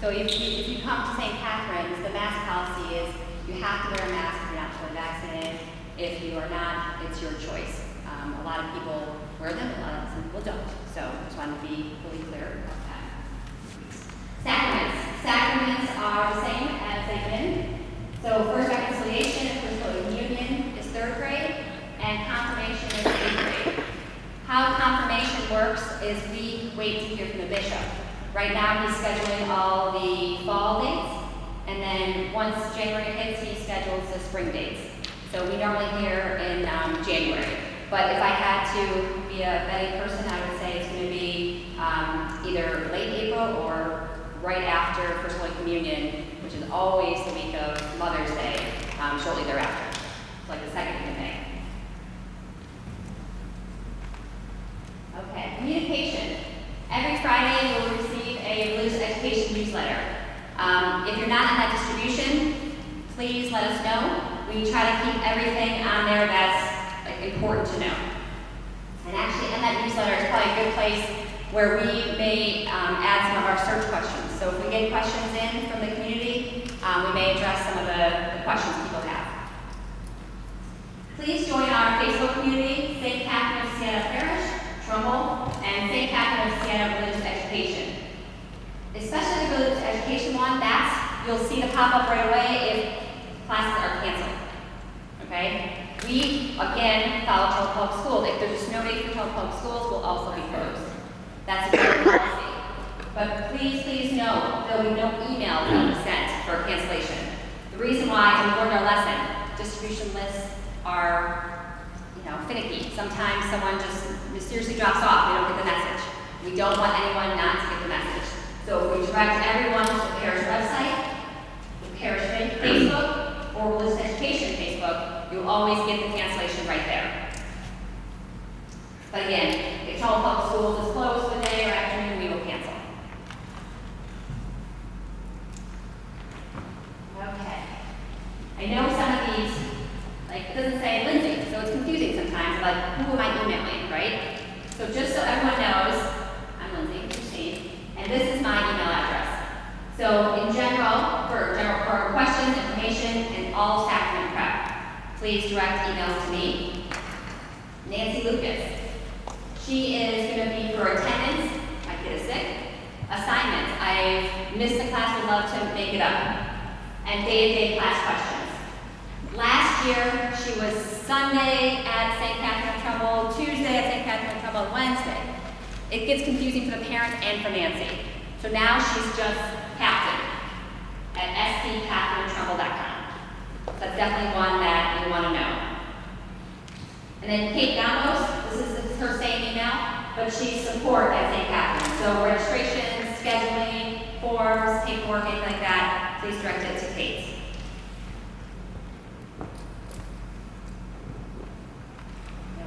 So if you come to St. Catherine's, the mask policy is you have to wear a mask if you're not fully vaccinated. If you are not, it's your choice. A lot of people wear them, a lot of people don't. So I just wanted to be fully clear about that. Sacraments. Sacraments are the same as they've been. So first reconciliation and first Holy Communion is 3rd grade, and confirmation is 8th grade. How confirmation works is we wait to hear from the bishop. Right now he's scheduling all the fall dates, and then once January hits, he schedules the spring dates. So we normally hear in January. But if I had to be a betting person, I would say it's going to be either late April or right after First Holy Communion, which is always the week of Mother's Day, shortly thereafter. It's like the 2nd week of May. Okay, communication. Every Friday you'll receive a religious education newsletter. If you're not in that distribution, please let us know. We try to keep everything on there that's important to know. And actually in that newsletter is probably a good place where we may add some of our search questions. So if we get questions in from the community, we may address some of the questions people have. Please join our Facebook community, St. Catherine of Siena Parish, Trumbull, and St. Catherine of Siena Religious Education. Especially the religious education one, you'll see the pop-up right away if classes are canceled. Okay? We, again, follow Trumbull Public Schools. If there's a snow day for Trumbull Public Schools, we'll also be closed. That's a good policy. But please know there will be no email that will be sent for cancellation. The reason why is we learned our lesson. Distribution lists are, finicky. Sometimes someone just mysteriously drops off. They don't get the message. We don't want anyone not to get the message. So we direct everyone to the parish website, the parish Facebook, or religious education Facebook. You'll always get the cancellation right there. But again, if Trumbull Public Schools is closed for the day or afternoon, we will cancel. Okay. I know some of these, it doesn't say Lindsay, so it's confusing sometimes, who am I emailing, right? So just so everyone knows, I'm Lindsay, Christine, and this is my email address. So in general, for questions, information, and all sacrament prep, please direct emails to me. Nancy Lucas. She is going to be for attendance, I get a sick, assignments, I've missed a class, would love to make it up, and day-to-day class questions. Last year, she was Sunday at St. Catherine of Trumbull, Tuesday at St. Catherine of Trumbull, Wednesday. It gets confusing for the parents and for Nancy. So now she's just captain at stcatherinetrumbull.com. So that's definitely one that you want to know. And then Kate Gamos, this is her same email, but she's support at St. Catherine. So registration, scheduling, forms, paperwork, anything like that, please direct it to Kate.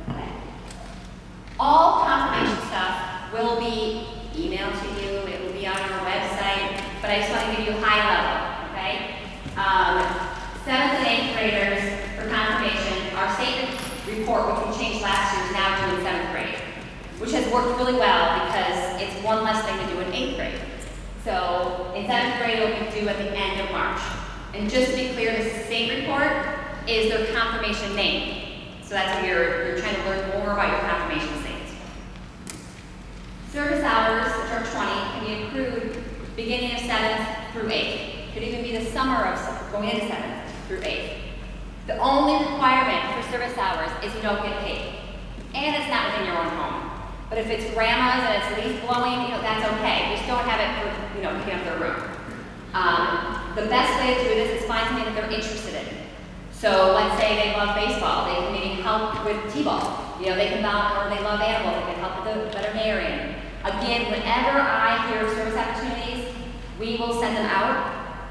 Okay. All confirmation stuff will be emailed to you. It will be on our website, but I just want to give you high level, okay? 7th and 8th graders for confirmation, our statement report, which we changed last year, is now due in 7th grade, which has worked really well because it's one less thing to do in 8th grade. So in 7th grade, it will be due at the end of March. And just to be clear, the state report is their confirmation name. So that's when you're trying to learn more about your confirmation saint. Service hours, which are 20, can be accrued beginning of 7th through 8th. Could even be the summer of going into 7th through 8th. The only requirement for service hours is you don't get paid. And it's not within your own home. But if it's grandma's and it's leaf blowing, that's okay. Just don't have it for, picking up their room. The best way to do this is find something that they're interested in. So let's say they love baseball. They can maybe help with t-ball. They can or they love animals. They can help with the veterinarian. Again, whenever I hear of service opportunities, we will send them out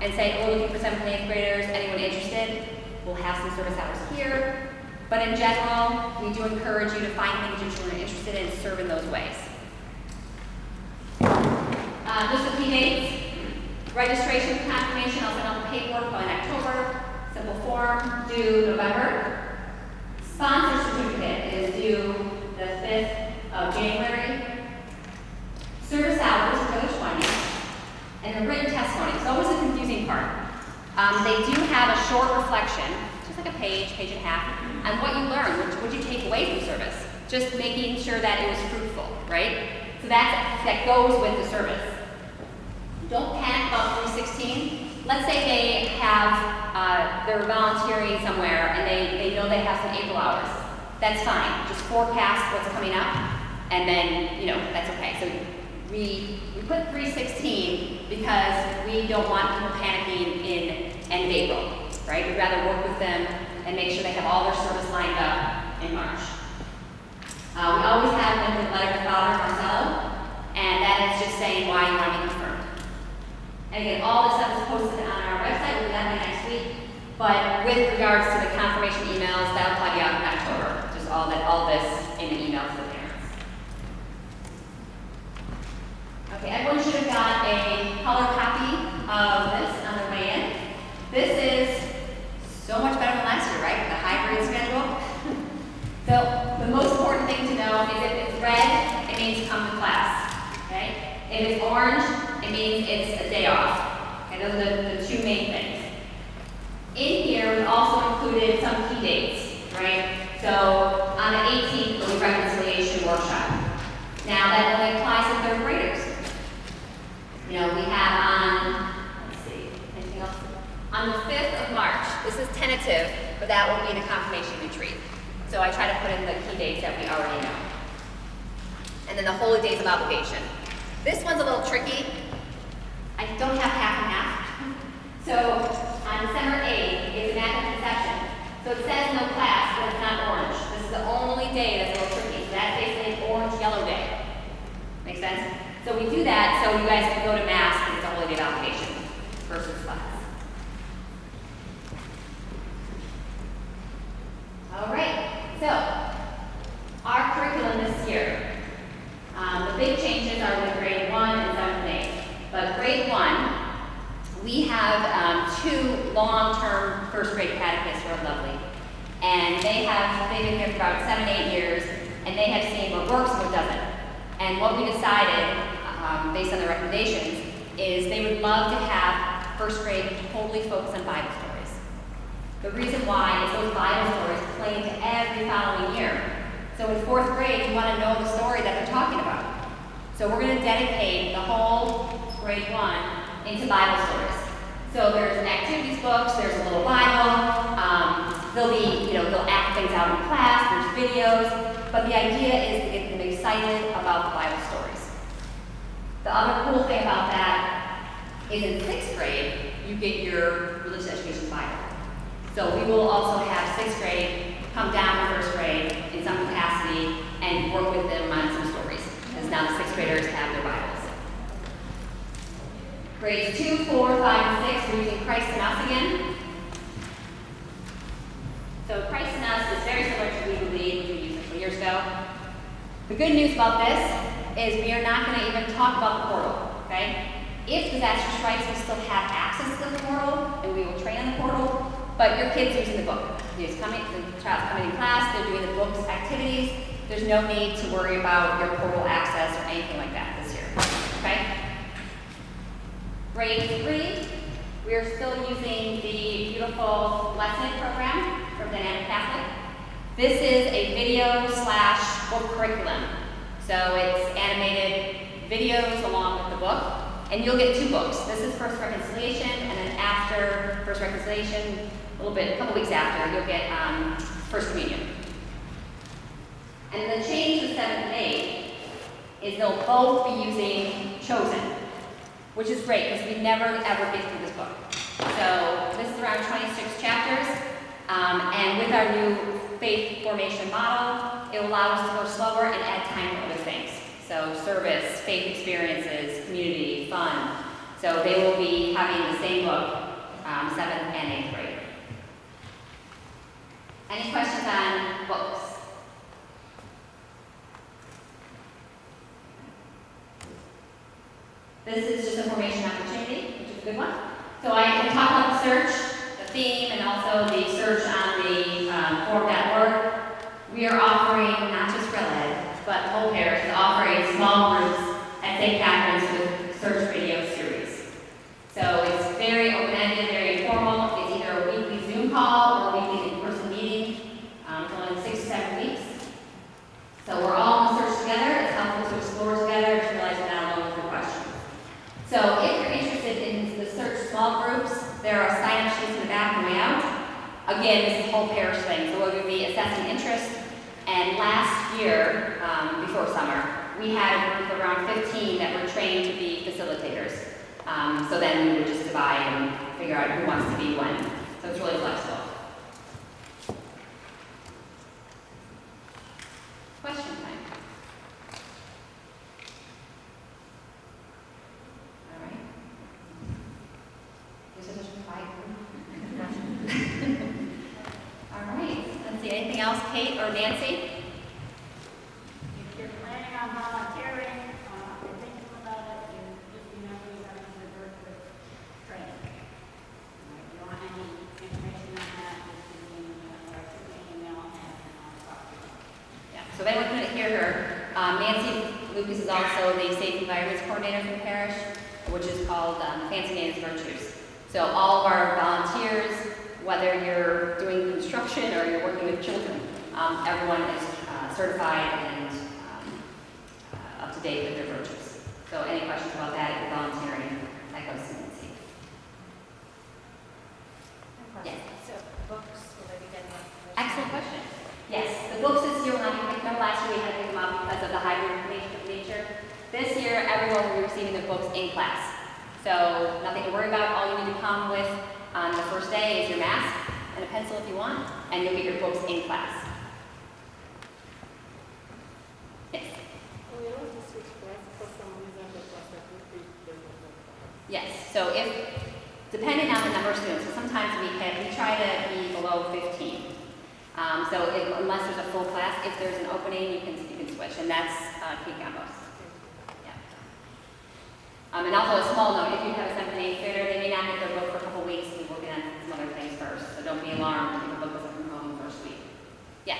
and say, we're looking for 7th and 8th graders. Anyone interested? We'll have some service hours here. But in general, we do encourage you to find things your children are interested in and serve in those ways. Just a few dates. Registration for confirmation, I'll send out the paperwork probably in October. Simple form, due November. Sponsor certificate is due the 5th of January. Service hours for the 20th. And a written testimony They do have a short reflection, just like a page, page and a half, on what you learned, what you take away from service. Just making sure that it was fruitful, right? So that goes with the service. Don't panic about 316. Let's say they have, they're volunteering somewhere and they know they have some April hours. That's fine. Just forecast what's coming up, and then, that's okay. So we put 316 because we don't want people panicking in end of April, right? We'd rather work with them and make sure they have all their service lined up in March. We always have them with letter to Father Marcelo, and that is just saying why you want to be confirmed. And again, all this stuff is posted on our website. We'll do that next week. But with regards to the confirmation emails, that'll probably be out in October. Just all this in the email to the parents. Okay, everyone should have got a color copy of this on their way in. This is so much better than last year, right? The hybrid schedule. So the most important thing to know is if it's red, it means come to class. Okay? If it's orange, it means it's a day off. Okay, those are the two main things. In here, we also included some key dates, right? So on the 18th, there'll be reconciliation workshop. Now that only applies to third graders. We have on, let's see, anything else? On the 5th of March, this is tentative, but that will be in a confirmation retreat. So I try to put in the key dates that we already know. And then the holy days of obligation. This one's a little tricky. I don't have half and half. So on December 8th, it's Immaculate Conception. So it says no class, but it's not orange. This is the only day that's a little tricky. So that's basically an orange-yellow day. Make sense? So we do that so you guys can go to Mass and it's a holy day of obligation versus class. All right. So, our curriculum this year, the big changes are with grade 1 and 7th and 8th. But grade 1, we have 2 long-term first grade catechists who are lovely. And they've been here for about 7-8 years, and they have seen what works and what doesn't. And what we decided, based on the recommendations, is they would love to have first grade totally focus on Bible stories. The reason why is those Bible stories play into every following year. So in 4th grade, you want to know the story that they're talking about. So we're going to dedicate the whole grade 1 into Bible stories. So there's activities books, there's a little Bible, they'll act things out in class, there's videos, but the idea is to get them excited about the Bible stories. The other cool thing about that is in 6th grade, you get your religious education Bible. So we will also have 6th grade come down to 1st grade in some capacity and work with them on some stories, because now the 6th graders have their Bibles. Grades 2, 4, 5, and 6, we're using Christ in Us again. So Christ in Us is very similar to We Believe, which we used a couple years ago. The good news about this is we are not going to even talk about the portal, okay? If disaster strikes, we still have access to the portal, and we will train on the portal. But your kid's using the book. The child's coming in class, they're doing the book's activities. There's no need to worry about your portal access or anything like that this year, okay? Grade 3, we are still using the beautiful lesson program from Dynamic Catholic. This is a video/book curriculum. So it's animated videos along with the book. And you'll get 2 books. This is First Reconciliation, and then after First Reconciliation, a couple weeks after, you'll get First Communion. And the change to 7th and 8th is they'll both be using Chosen, which is great because we never ever get through this book. So this is around 26 chapters, and with our new faith formation model, it will allow us to go slower and add time for other things. So service, faith experiences, community, fun. So they will be having the same book, 7th and 8th grade. Any questions on books? This is just a formation opportunity, which is a good one. So I can talk about the search, the theme, and also the search on the form.org. We are offering not just Red Ed, but the whole parish is offering small groups at St. Catherine's with search video series. So it's very open-ended, very informal. There are sign-up sheets in the back on the way out. Again, this is a whole parish thing, so we're going to be assessing interest. And last year, before summer, we had a group of around 15 that were trained to be facilitators. So then we would just divide and figure out who wants to be when. So it's really flexible. Question time. All right. There's a question quiet. All right. Let's see. Anything else, Kate or Nancy? If you're planning on volunteering, and thinking about it, you just remember you have to reserve for training. If you want any information on that, just give me an email and I'll talk to you. Yeah. So if anyone couldn't hear her, Nancy Lucas is also the Safe Environments Coordinator for the parish, which is called Fancy Names Virtues. So all of our volunteers, whether you're doing construction or you're working with children, everyone is certified and up to date with their virtues. So any questions about that, if you're volunteering, that goes to Nancy. Yes. So books, will they be getting up? Excellent question. Yes, the books this year will not be picked up. Last year we had to pick them up because of the hybrid nature. This year, everyone will be receiving the books in class. So nothing to worry about. All you need to come with on the first day is your mask and a pencil if you want, and you'll get your books in class. Yes. Yes. So if, depending on the number of students, so sometimes we try to be below 15. So unless there's a full class, if there's an opening, you can switch, and that's key combos. Yeah. And also a small note, if you have a 7th and 8th grader, they may not get their book for a couple weeks. We're working on some other things first, so don't be alarmed if the book doesn't come home the first week. Yes.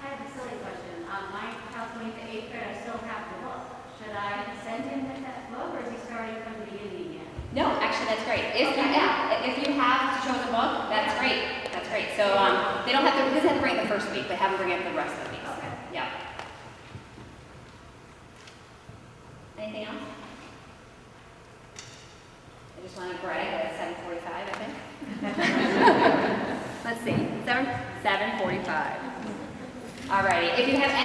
I have a silly question. My child's going to 8th grade, I still have the book. Should I send him with that book, or is he starting from the beginning again? No, actually, that's great. If you have to show the book, that's great. That's great. So they don't have to. They have to bring it the first week. They have to bring it the rest of the week. Okay. Yeah. Anything else? I just want to brag that it's 7:45. I think. Let's see. 7:45. All righty. If you have any